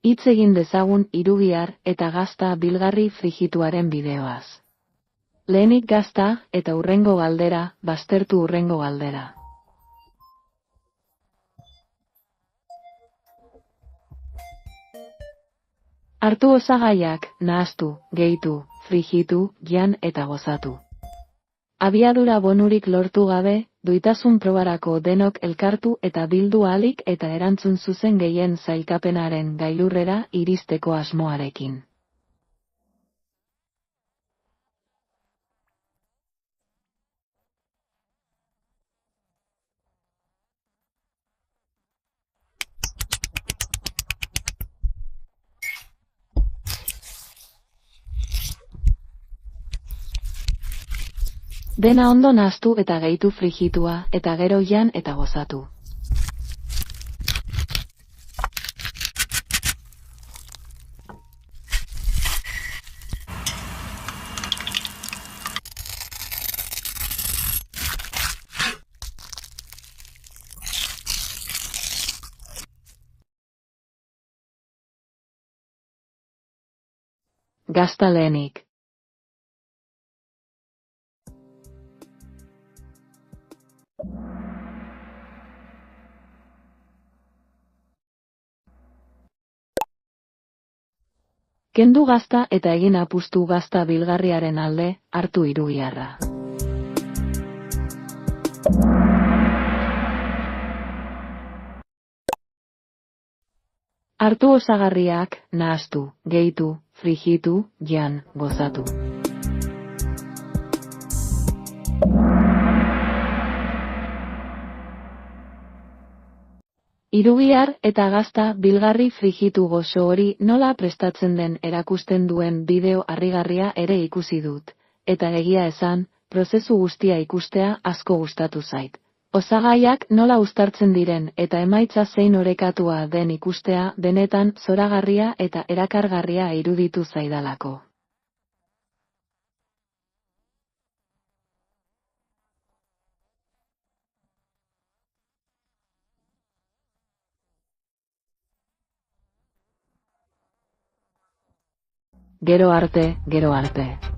Hitz egin dezagun irugihar eta gazta bilgarri frigituaren bideoaz. Lehenik gazta eta hurrengo galdera, baztertu hurrengo galdera. Hartu osagaiak, nahastu, gehitu, frijitu, jan eta gozatu. Abiadura bonurik lortu gabe, duitasun probarako denok elkartu eta bildu ahalik eta erantzun zuzen gehien sailkapenaren gailurrera iristeko asmoarekin. Dena ondo nahastu eta gehitu frijitua, eta gero jan eta gozatu. Gazta lehenik. Kendu gazta eta egin apustu gazta bilgarriaren alde, hartu irugiharra. Hartu osagarriak, nahastu, gehitu, frijitu, jan, gozatu. Irugihar eta gazta bilgarri frijitu gozo hori nola prestatzen den erakusten duen bideo harrigarria ere ikusi dut, eta egia esan, prozesu guztia ikustea asko gustatu zait. Osagaiak nola uztartzen diren eta emaitza zein orekatua den ikustea benetan zoragarria eta erakargarria iruditu zaidalako. Gero arte, gero arte.